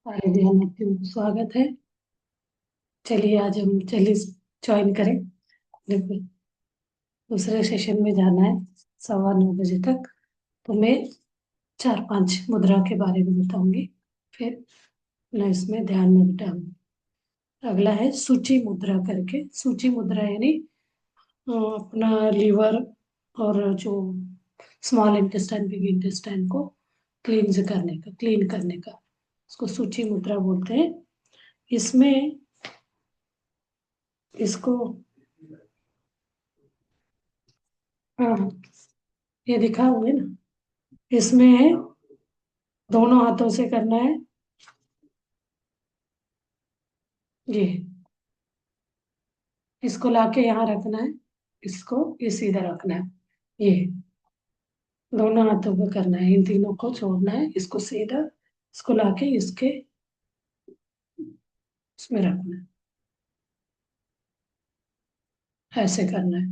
सारे ध्यानार्थियों को स्वागत है। चलिए आज हम चलिए ज्वाइन करें। देखो, दूसरे सेशन में जाना है 9:15 बजे तक। तो मैं 4-5 मुद्रा के बारे में बताऊंगी, फिर मैं इसमें ध्यान में बिठाऊंगी। अगला है सूची मुद्रा करके। सूची मुद्रा यानी अपना लीवर और जो स्मॉल इंटेस्टाइन बिग इंटेस्टाइन को क्लीन करने का उसको सूची मुद्रा बोलते हैं। इसमें इसको हाँ, ये दिखा हुआ है ना। इसमें दोनों हाथों से करना है। ये इसको लाके यहाँ रखना है, इसको ये सीधा रखना है। ये दोनों हाथों को करना है, इन तीनों को छोड़ना है, इसको सीधा, इसको लाके इसके इसमें रखना है, ऐसे करना है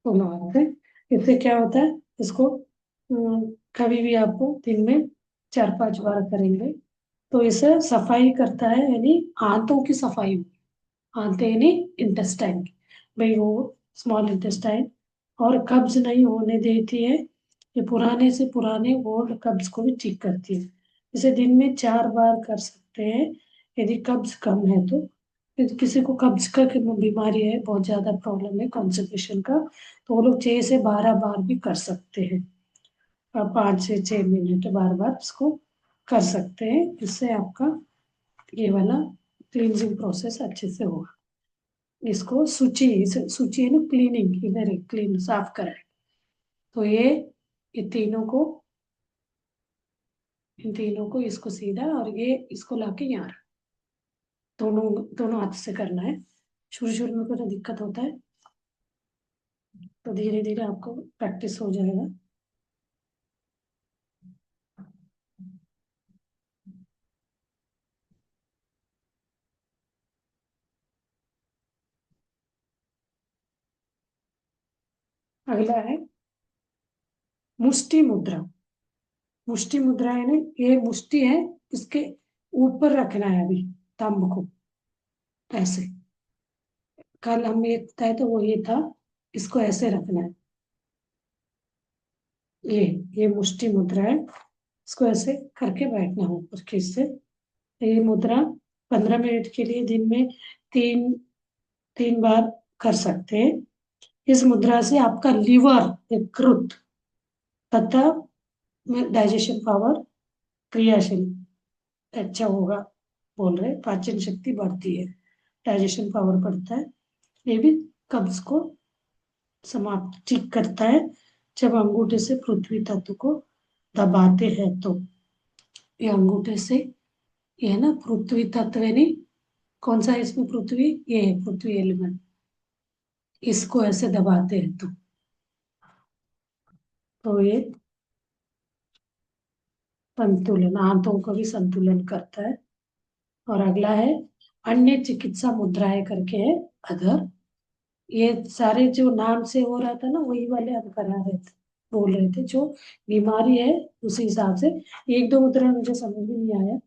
दोनों हाथ से। इससे क्या होता है, इसको कभी भी आपको दिन में 4-5 बार करेंगे तो इसे सफाई करता है, यानी आंतों की सफाई। आंते यानी इंटेस्टाइन की, भाई वो स्मॉल इंटेस्टाइन और कब्ज नहीं होने देती है। ये पुराने से पुराने ओल्ड कब्ज को भी ठीक करती है। इसे दिन में 4 बार कर सकते हैं यदि कब्ज कम है तो। यदि किसी को कब्ज का बीमारी है, बहुत ज्यादा प्रॉब्लम है कॉन्स्टिपेशन का, तो वो लोग 6 से 12 बार भी कर सकते हैं। 5 से 6 मिनट बार बार इसको कर सकते हैं। इससे आपका ये वाला क्लींजिंग प्रोसेस अच्छे से होगा। इसको सूची है ना, क्लीनिंग, इधर क्लीन साफ कराए। तो ये तीनों को, इन तीनों को इसको सीधा और ये इसको लाके यहाँ रख। दोनों दोनों हाथ से करना है। शुरू शुरू में कुछ दिक्कत होता है, तो धीरे धीरे आपको प्रैक्टिस हो जाएगा। अगला है मुष्टि मुद्रा। मुष्टि मुद्रा है ना, ये मुष्टि है, इसके ऊपर रखना है अभी थंब को, ऐसे। कल हम ये बताए तो वो ये था, इसको ऐसे रखना है। ये ये मुष्टि मुद्रा है, इसको ऐसे करके बैठना हो ऊपर खींच से। ये मुद्रा 15 मिनट के लिए दिन में तीन 3 बार कर सकते हैं। इस मुद्रा से आपका लीवर, यकृत तथा डाइजेशन पावर, क्रियाशील अच्छा होगा। बोल रहे पाचन शक्ति बढ़ती है, डाइजेशन पावर बढ़ता है। ये भी कब्ज को समाप्त ठीक करता है जब अंगूठे से पृथ्वी तत्व को दबाते हैं तो। ये अंगूठे से, ये है ना पृथ्वी तत्व, यानी कौन सा है इसमें पृथ्वी, ये है पृथ्वी एलिमेंट। इसको ऐसे दबाते हैं तो ये संतुलन, आंतों को भी संतुलन करता है। और अगला है अन्य चिकित्सा मुद्राएं करके है, अधर। ये सारे जो नाम से हो रहा था ना, वही वाले हम करा रहे थे, बोल रहे थे जो बीमारी है उसी हिसाब से। एक दो मुद्रा मुझे समझ में नहीं आया,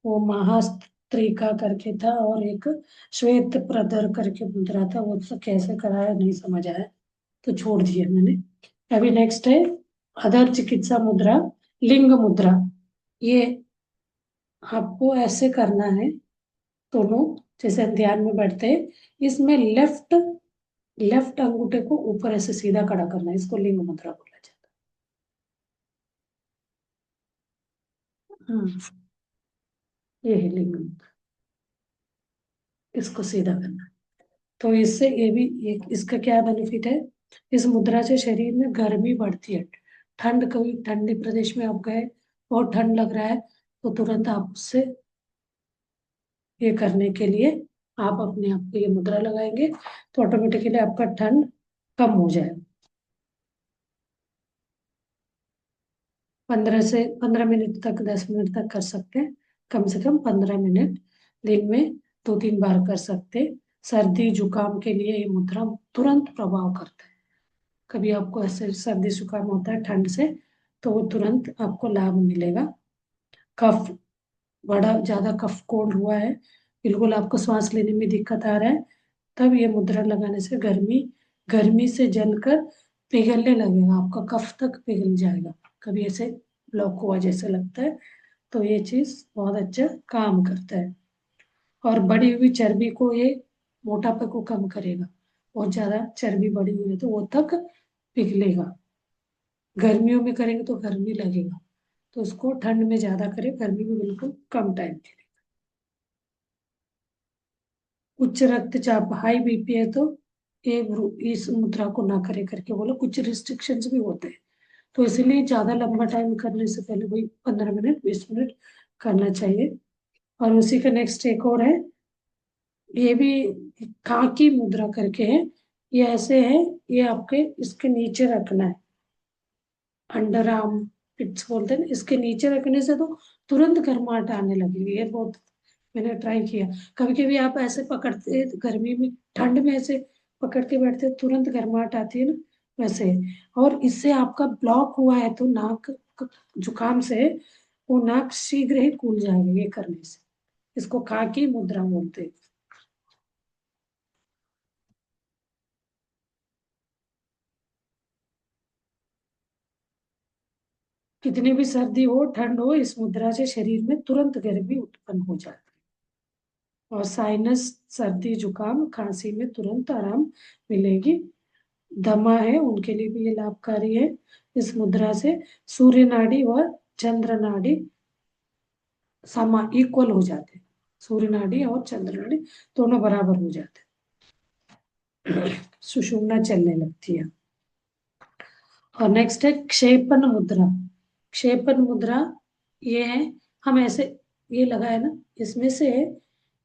वो महास्त्रिका करके था और एक श्वेत प्रदर करके मुद्रा था, वो तो कैसे कराया नहीं समझ आया, तो छोड़ दिया मैंने। अभी नेक्स्ट है अधर चिकित्सा मुद्रा, लिंग मुद्रा। ये आपको ऐसे करना है दोनों, जैसे हम ध्यान में बैठते हैं। इसमें लेफ्ट लेफ्ट अंगूठे को ऊपर ऐसे सीधा खड़ा करना है, इसको लिंग मुद्रा बोला जाता है। ये है लिंग मुद्रा, इसको सीधा करना है। तो इससे ये भी एक इसका क्या बेनिफिट है, इस मुद्रा से शरीर में गर्मी बढ़ती है। ठंड, कभी ठंडी प्रदेश में आप गए, बहुत ठंड लग रहा है, तो तुरंत आप उससे ये करने के लिए आप अपने आप को ये मुद्रा लगाएंगे तो ऑटोमेटिकली आपका ठंड कम हो जाएगा। 15 मिनट तक, 10 मिनट तक कर सकते हैं। कम से कम 15 मिनट दिन में 2-3 बार कर सकते हैं। सर्दी जुकाम के लिए ये मुद्रा तुरंत प्रभाव करता है। कभी आपको ऐसे सर्दी जुकाम होता है ठंड से, तो वो तुरंत आपको लाभ मिलेगा। कफ बड़ा ज्यादा कफ कोल्ड हुआ है, बिल्कुल आपको सांस लेने में दिक्कत आ रहा है, तब ये मुद्रा लगाने से गर्मी गर्मी से जलकर पिघलने लगेगा, आपका कफ तक पिघल जाएगा, कभी ऐसे ब्लॉक हुआ जैसे लगता है। तो ये चीज बहुत अच्छा काम करता है। और बढ़ी हुई चर्बी को ये मोटापे को कम करेगा, बहुत ज्यादा चर्बी बढ़ी हुई है तो वो तक पिघलेगा। गर्मियों में करेंगे तो गर्मी लगेगा, तो उसको ठंड में ज्यादा करें, गर्मी में बिल्कुल कम टाइम के लिए। उच्च रक्तचाप हाई बीपी है तो इस मुद्रा को ना करे करके बोलो, कुछ रिस्ट्रिक्शंस भी होते हैं, तो इसलिए ज्यादा लंबा टाइम करने से पहले वही 15 मिनट 20 मिनट करना चाहिए। और उसी का नेक्स्ट एक और है, ये भी काकी मुद्रा करके है, ये ऐसे है, ये आपके इसके नीचे रखना है, अंडर आर्म पिट्स बोलते हैं ना, इसके नीचे रखने से तो तुरंत गर्माहट आने लगेगी। ये बहुत मैंने ट्राई किया, कभी कभी आप ऐसे पकड़ते गर्मी में ठंड में ऐसे पकड़ के बैठते तुरंत गर्माहट आती है ना, वैसे। और इससे आपका ब्लॉक हुआ है तो नाक जुकाम से वो नाक शीघ्र ही खुल जाएगा ये करने से। इसको काकी मुद्रा बोलते हैं। कितनी भी सर्दी हो ठंड हो, इस मुद्रा से शरीर में तुरंत गर्मी उत्पन्न हो जाती है, और साइनस सर्दी जुकाम खांसी में तुरंत आराम मिलेगी। दमा है उनके लिए भी ये लाभकारी है। इस मुद्रा से सूर्य नाड़ी व चंद्र नाड़ी समा इक्वल हो जाते हैं, सूर्य नाड़ी और चंद्र नाड़ी दोनों बराबर हो जाते हैं, सुषुम्ना चलने लगती है। और नेक्स्ट है क्षेपण मुद्रा। क्षेपण मुद्रा ये है, हम ऐसे ये लगा है ना, इसमें से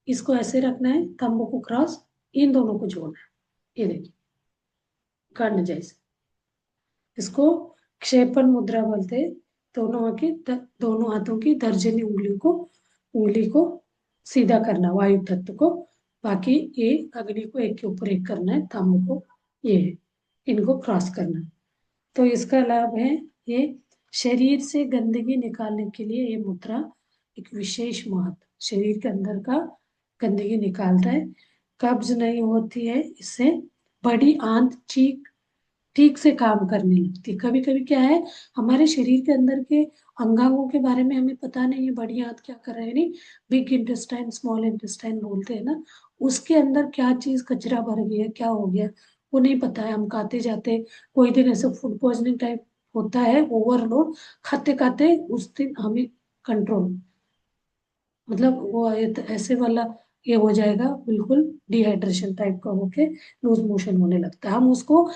इसको ऐसे रखना है, थंबों को क्रॉस, इन दोनों को जोड़ना है, ये देखिए कर्ण जैसे, इसको क्षेपण मुद्रा बोलते हैं। दोनों हाथों की तर्जनी उंगली को सीधा करना, वायु तत्व को, बाकी ये अग्नि को एक के ऊपर एक करना है, थंब को ये है, इनको क्रॉस करना है। तो इसका लाभ है, ये शरीर से गंदगी निकालने के लिए ये मुद्रा एक विशेष महत्व, शरीर के अंदर का गंदगी निकालता है, कब्ज नहीं होती है इससे, बड़ी आंत ठीक ठीक से काम करने लगती है। कभी कभी क्या है, हमारे शरीर के अंदर के अंगांगों के बारे में हमें पता नहीं है, बड़ी आंत क्या कर रहे हैं, नहीं बिग इंटेस्टाइन स्मॉल इंटेस्टाइन बोलते हैं ना, उसके अंदर क्या चीज कचरा भर गया क्या हो गया वो नहीं पता है, हम खाते जाते, कोई दिन ऐसे फूड पॉइजनिंग टाइप होता है, ओवरलोड खाते खाते उस दिन हमें कंट्रोल, मतलब वो ऐसे वाला ये हो जाएगा, बिल्कुल डिहाइड्रेशन टाइप का होके लूज मोशन होने लगता है। हम उसको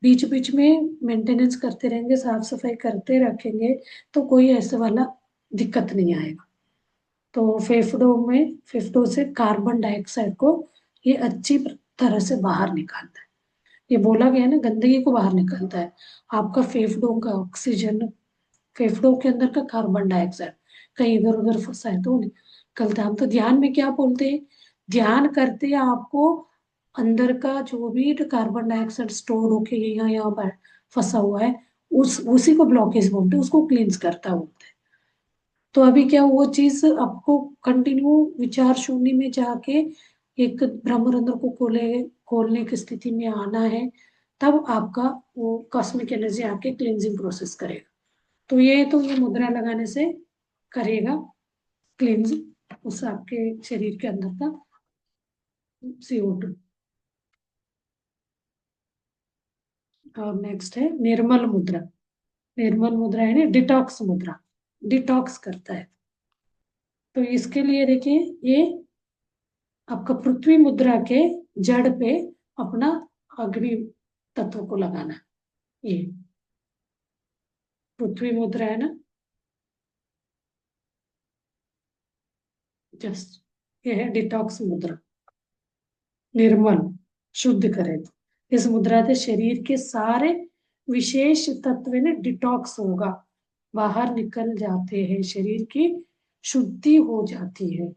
बीच बीच में मेंटेनेंस करते रहेंगे, साफ सफाई करते रखेंगे, तो कोई ऐसे वाला दिक्कत नहीं आएगा। तो फेफड़ों से कार्बन डाइऑक्साइड को ये अच्छी तरह से बाहर निकालता है। ये बोला गया है ना, गंदगी को बाहर निकालता है, आपका फेफड़ों का ऑक्सीजन, फेफड़ों के अंदर का कार्बन डाइऑक्साइड कहीं इधर उधर फंसा है तो निकलता है। हम तो ध्यान में क्या बोलते हैं, ध्यान करते हैं आपको अंदर का जो भी कार्बन डाइऑक्साइड स्टोर होके यहाँ यहाँ पर फंसा हुआ है, उस उसी को ब्लॉकेज बोलते हैं, उसको क्लींस करता बोलते हैं। तो अभी क्या वो चीज आपको कंटिन्यू विचार शून्य में जाके एक ब्रह्मरंध्र को खोलने की स्थिति में आना है, तब आपका वो कॉस्मिक एनर्जी आके क्लींजिंग प्रोसेस करेगा। तो ये मुद्रा लगाने से करेगा क्लींज उस आपके शरीर के अंदर का CO2। और नेक्स्ट है निर्मल मुद्रा। निर्मल मुद्रा है ना डिटॉक्स मुद्रा, डिटॉक्स करता है। तो इसके लिए देखिए, ये आपका पृथ्वी मुद्रा के जड़ पे अपना अग्नि तत्व को लगाना, ये पृथ्वी मुद्रा है ना, जस्ट ये है डिटॉक्स मुद्रा, निर्मल शुद्ध करे। इस मुद्रा से शरीर के सारे विशेष तत्व ने डिटॉक्स होगा, बाहर निकल जाते हैं, शरीर की शुद्धि हो जाती है।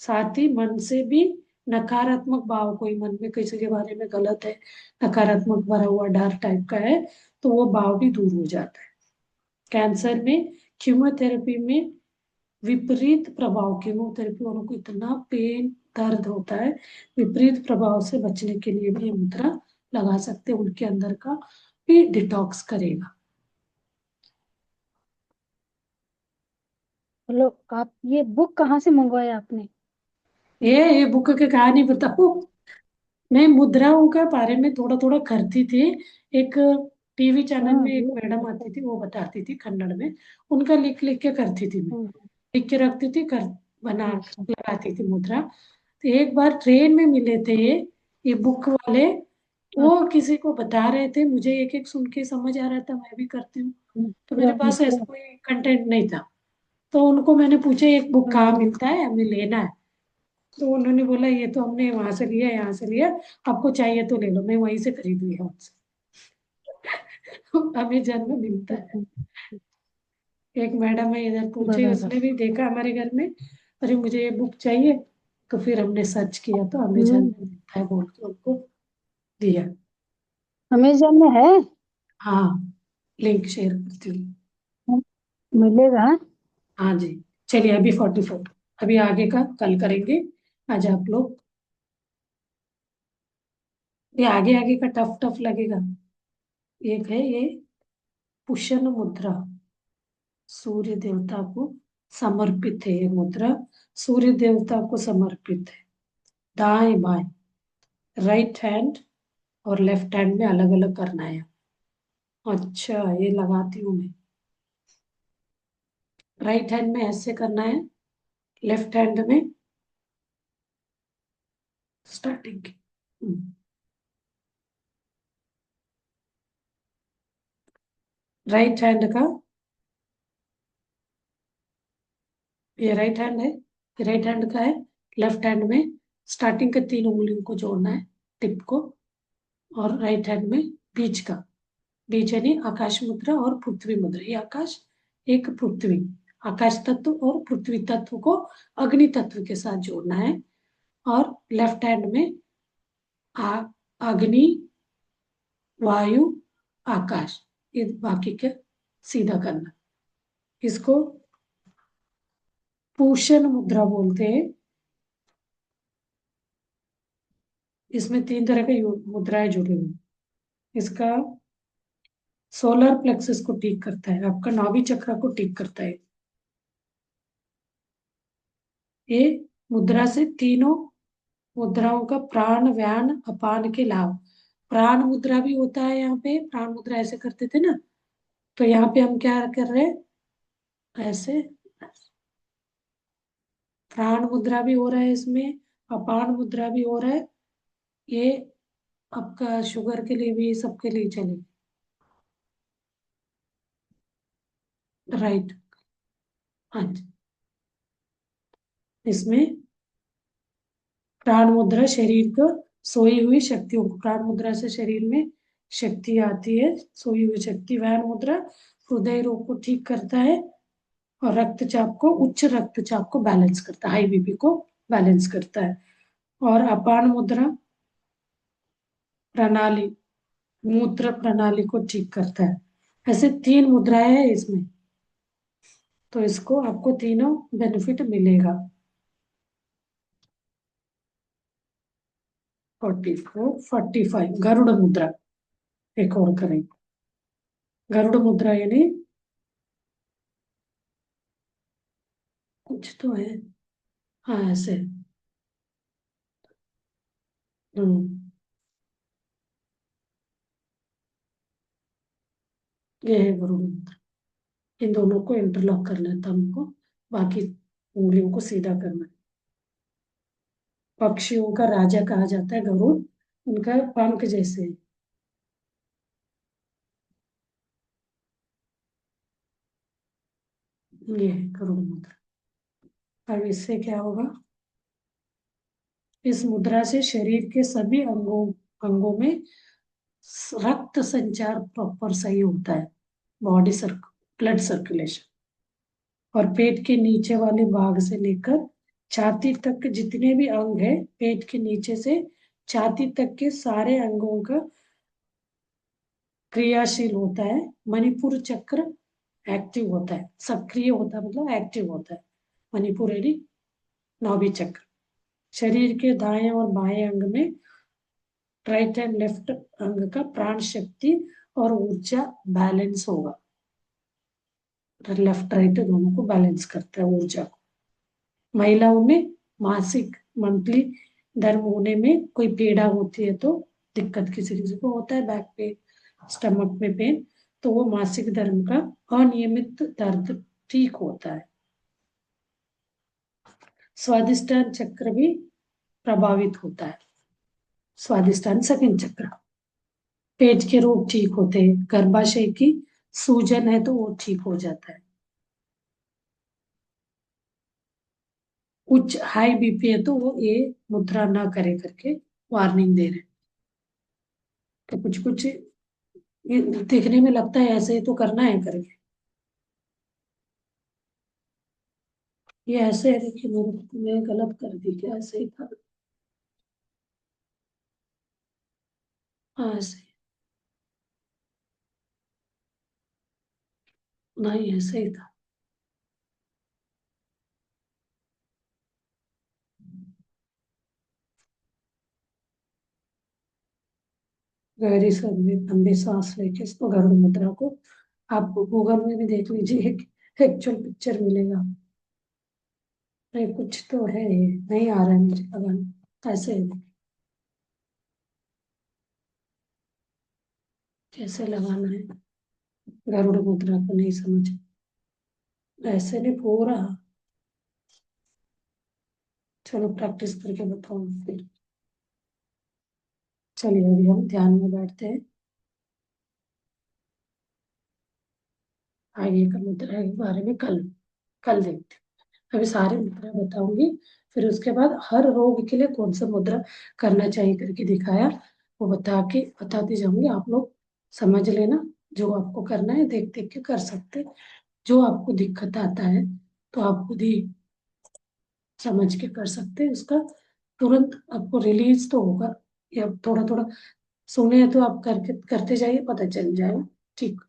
साथ ही मन से भी नकारात्मक भाव, कोई मन में किसी के बारे में गलत है, नकारात्मक भरा हुआ डर टाइप का है, तो वो भाव भी दूर हो जाता है। कैंसर में कीमोथेरेपी में विपरीत प्रभाव, कीमोथेरेपी वालों को इतना पेन दर्द होता है, विपरीत प्रभाव से बचने के लिए भी ये मुद्रा लगा सकते हैं, उनके अंदर का भी डिटॉक्स करेगा। चलो, आप ये बुक कहाँ से मंगवाया आपने? ये बुक की कहानी बताओ। मैं मुद्राओं के बारे में थोड़ा थोड़ा करती थी। एक टीवी चैनल हाँ, में एक ये मैडम अच्छा। आती थी, वो बताती थी कन्नड़ में। उनका लिख लिख के करती थी मैं, हम्म, लिख के रखती थी, कर बना अच्छा। लगाती थी मुद्रा। तो एक बार ट्रेन में मिले थे ये बुक वाले। वो किसी को बता रहे थे, मुझे एक एक सुन के समझ आ रहा था, मैं भी करती हूँ। तो मेरे पास अच्छा। ऐसा कोई कंटेंट नहीं था। तो उनको मैंने पूछा एक बुक कहाँ हाँ, मिलता है, हमें लेना है। तो उन्होंने बोला ये तो हमने वहां से लिया, यहाँ से लिया, आपको चाहिए तो ले लो। मैं वहीं से खरीद लिया उनसे। अमेजन में मिलता है। एक मैडम है इधर पूछी, बराबर। उसने भी देखा हमारे घर में, अरे मुझे ये बुक चाहिए। तो फिर हमने सर्च किया तो अमेजन हम्म। में मिलता है, बोल के उनको दिया। अमेजन में है? हाँ, लिंक शेयर करती हूँ। मिलेगा? हाँ जी। चलिए अभी 44, अभी आगे का कल करेंगे। आज आप लोग, ये आगे आगे का टफ टफ लगेगा। एक है ये पुष्यन मुद्रा, सूर्य देवता को समर्पित है ये मुद्रा। सूर्य देवता को समर्पित है। दाएं बाएं, राइट हैंड और लेफ्ट हैंड में अलग अलग करना है। अच्छा, ये लगाती हूँ मैं। राइट हैंड में ऐसे करना है, लेफ्ट हैंड में स्टार्टिंग की। राइट हैंड का, ये राइट हैंड है, ये राइट हैंड का है। लेफ्ट हैंड में स्टार्टिंग के 3 उंगलियों को जोड़ना है, टिप को। और राइट हैंड में बीच का, बीच यानी आकाश मुद्रा और पृथ्वी मुद्रा। ये आकाश, एक पृथ्वी। आकाश तत्व और पृथ्वी तत्व को अग्नि तत्व के साथ जोड़ना है। और लेफ्ट हैंड में आ, अग्नि, वायु, आकाश, ये बाकी के सीधा करना। इसको पूषण मुद्रा बोलते हैं। इसमें 3 तरह के मुद्राएं जुड़ी हुई। इसका सोलर प्लेक्सस को ठीक करता है, आपका नाभि चक्र को ठीक करता है। ये मुद्रा से तीनों मुद्राओं का प्राण व्यान अपान के लाभ। प्राण मुद्रा भी होता है यहाँ पे, प्राण मुद्रा ऐसे करते थे ना, तो यहाँ पे हम क्या कर रहे हैं, ऐसे। प्राण मुद्रा भी हो रहा है इसमें, अपान मुद्रा भी हो रहा है। ये आपका शुगर के लिए भी, सबके लिए चलेगी। राइट। हाँ जी। इसमें प्राण मुद्रा शरीर को, सोई हुई शक्तियों को, प्राण मुद्रा से शरीर में शक्ति आती है, सोई हुई शक्ति। व्यान मुद्रा हृदय रोग को ठीक करता है और रक्तचाप को, उच्च रक्तचाप को बैलेंस करता है, हाई बीपी को बैलेंस करता है। और अपान मुद्रा प्रणाली, मूत्र प्रणाली को ठीक करता है। ऐसे 3 मुद्राएं हैं इसमें, तो इसको आपको तीनों बेनिफिट मिलेगा। 44, 45 गरुड़ मुद्रा, एक और करेंगे। गरुड़ मुद्रा यानी कुछ तो है, हाँ ऐसे। हम्म, ये है गरुड़ मुद्रा। इन दोनों को इंटरलॉक करना है थंब को, बाकी उंगलियों को सीधा करना है। पक्षियों का राजा कहा जाता है गरुड़, उनका पंख जैसे है। ये है गरुड़ मुद्रा। अब इससे क्या होगा, इस मुद्रा से शरीर के सभी अंगों अंगों में रक्त संचार प्रॉपर सही होता है, बॉडी सर्क ब्लड सर्कुलेशन। और पेट के नीचे वाले भाग से लेकर छाती तक जितने भी अंग है, पेट के नीचे से छाती तक के सारे अंगों का क्रियाशील होता है। मणिपुर चक्र एक्टिव होता है, सक्रिय होता है, मतलब एक्टिव होता है। मणिपुर यानी नाभि चक्र। शरीर के दाएं और बाएं अंग में, राइट एंड लेफ्ट अंग का प्राण शक्ति और ऊर्जा बैलेंस होगा। लेफ्ट राइट दोनों को बैलेंस करता है ऊर्जा को। महिलाओं में मासिक मंथली धर्म होने में कोई पीड़ा होती है तो, दिक्कत किसी किसी को होता है बैक पेन, स्टमक में पेन, तो वो मासिक धर्म का अनियमित दर्द ठीक होता है। स्वादिष्टान चक्र भी प्रभावित होता है। स्वादिष्टान सेकंड चक्र, पेट के रोग ठीक होते हैं, गर्भाशय की सूजन है तो वो ठीक हो जाता है। उच्च हाई बीपी है तो वो ये मुद्रा ना करे करके वार्निंग दे रहे हैं। तो कुछ कुछ ये देखने में लगता है ऐसे ही तो करना है करके, ये ऐसे है, देखिए मैं गलत कर दी क्या, ऐसे ही था। हाँ ऐसे, नहीं ऐसे ही था। गहरी लंबी सांस लेके इसको गरुड़ मुद्रा को, आप गूगल में भी देख लीजिए, एक एक्चुअल पिक्चर मिलेगा। नहीं कुछ तो है ये, नहीं आ रहा है मुझे लगाना, ऐसे है। कैसे लगाना है गरुड़ मुद्रा को नहीं समझ, ऐसे नहीं पूरा। चलो प्रैक्टिस करके बताओ फिर। चलिए अभी हम ध्यान में बैठते हैं। आगे का मुद्रा के बारे में कल कल देखते हैं। अभी सारे मुद्रा बताऊंगी, फिर उसके बाद हर रोग के लिए कौन सा मुद्रा करना चाहिए करके दिखाया, वो बताती जाऊंगी। आप लोग समझ लेना, जो आपको करना है देख देख के कर सकते हैं। जो आपको दिक्कत आता है तो आप खुद ही समझ के कर सकते हैं, उसका तुरंत आपको रिलीज तो होगा। या थोड़ा थोड़ा सुने तो आप करके करते जाइए, पता चल जाएगा। ठीक,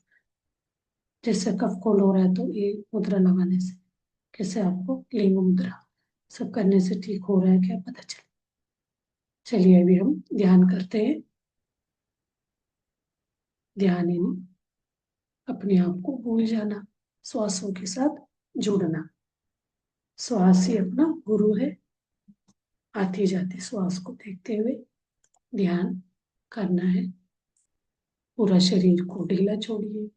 जैसे कफ कोल्ड हो रहा है तो ये मुद्रा लगाने से, कैसे आपको लिंग मुद्रा सब करने से ठीक हो रहा है क्या पता चले। चलिए अभी हम ध्यान करते हैं। ध्यान ही नहीं, अपने आप को भूल जाना, श्वासों के साथ जुड़ना। श्वास ही अपना गुरु है। आती जाती श्वास को देखते हुए ध्यान करना है। पूरा शरीर को ढीला छोड़िए।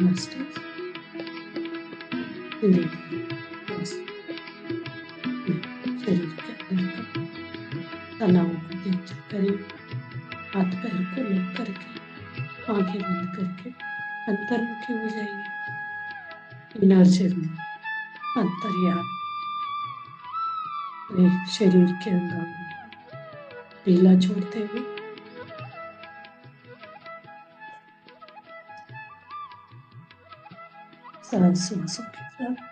नमस्ते। धीरे धीरे बस शरीर के अंदर का तनाव को देख करें। हाथ पैर को लग करके आंखें बंद करके अंतर्मुखी हो जाइए। इनर जर्नी, अंतर्यान, शरीर के अंदर ढीला छोड़ते हुए सांस सांसों के साथ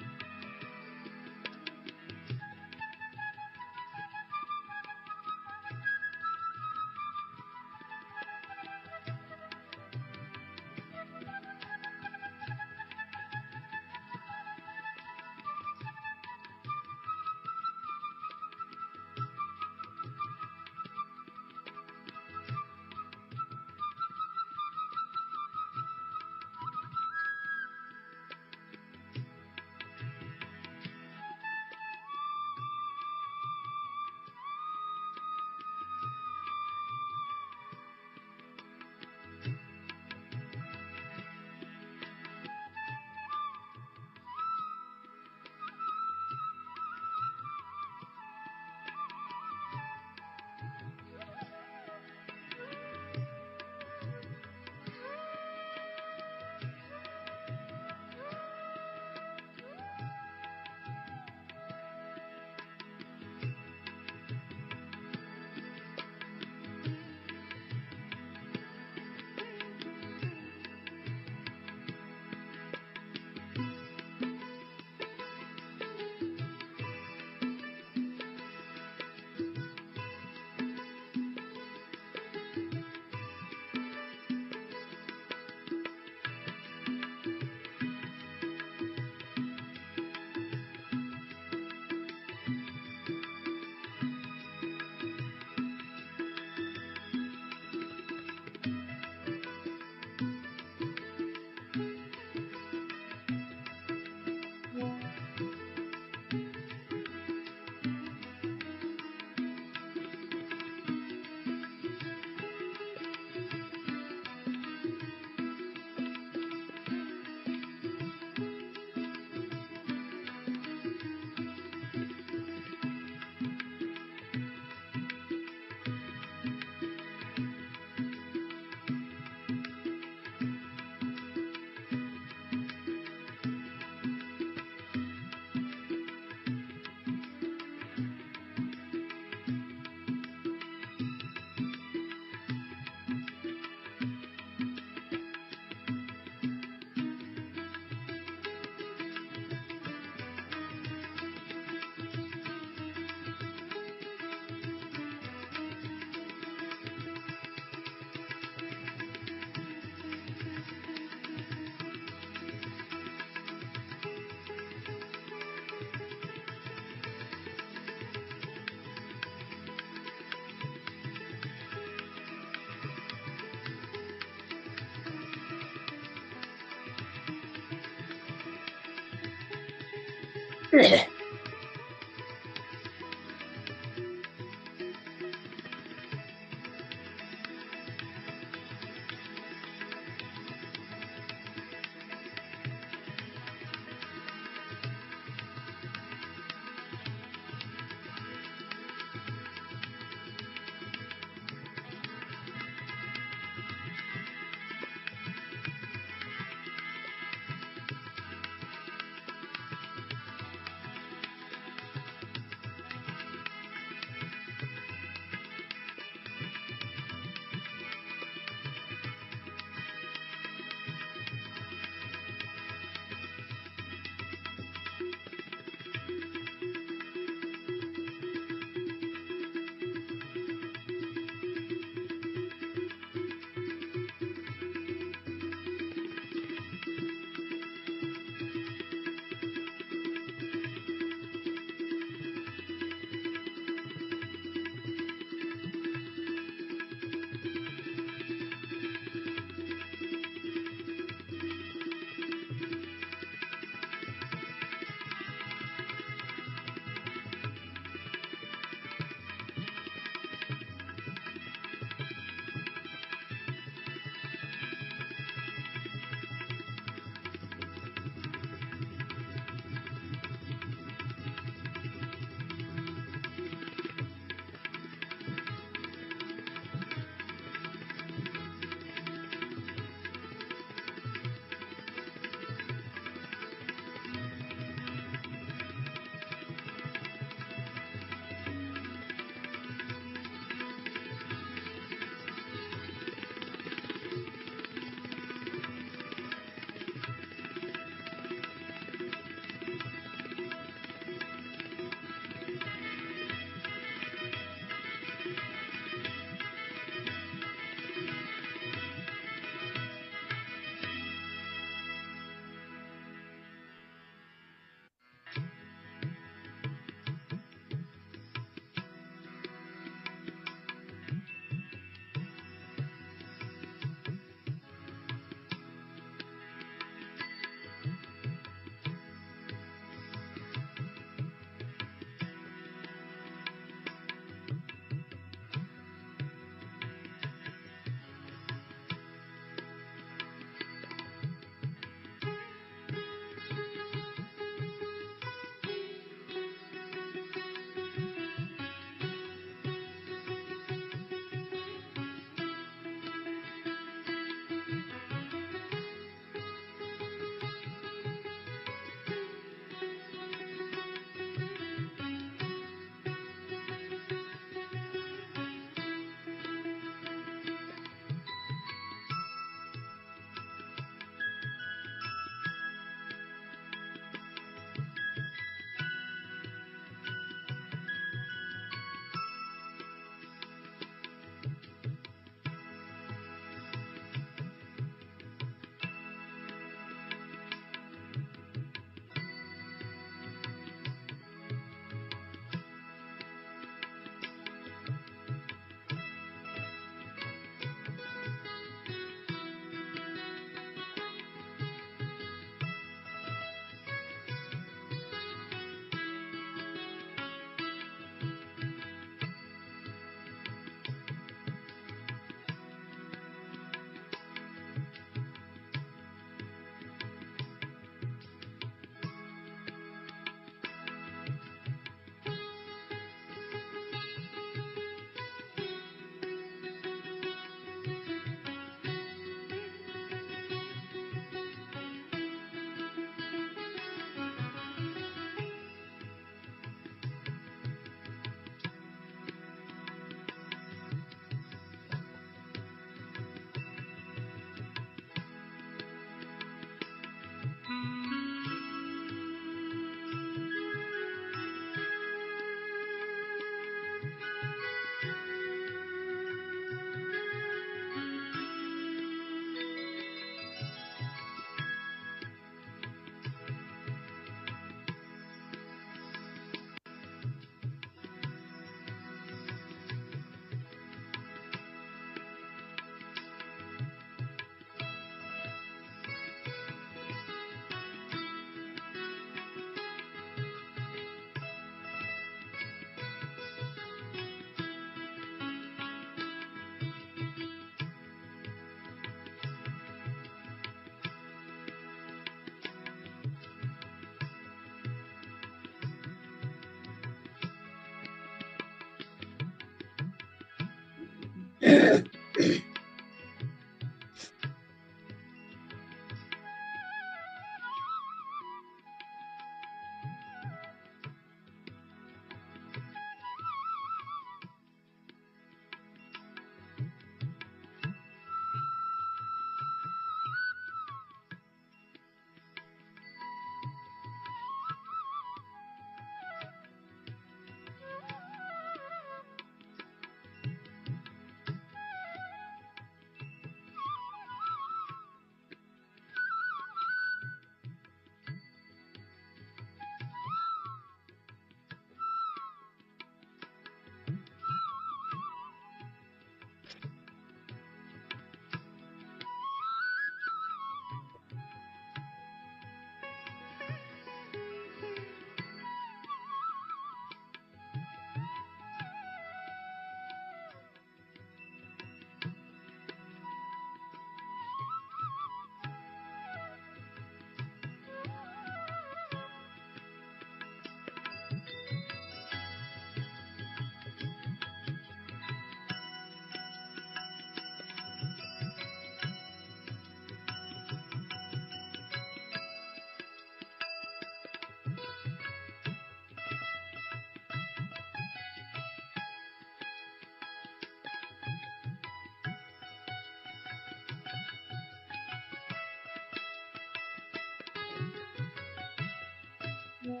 श्वासों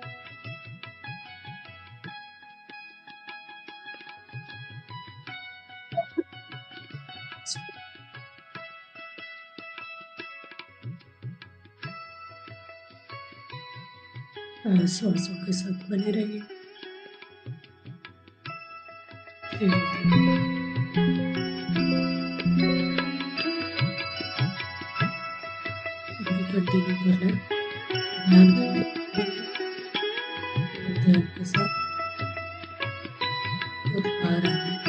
के साथ बने रहिए। कंटिन्यू करना है। ध्यान के साथ खुद बाहर आना है।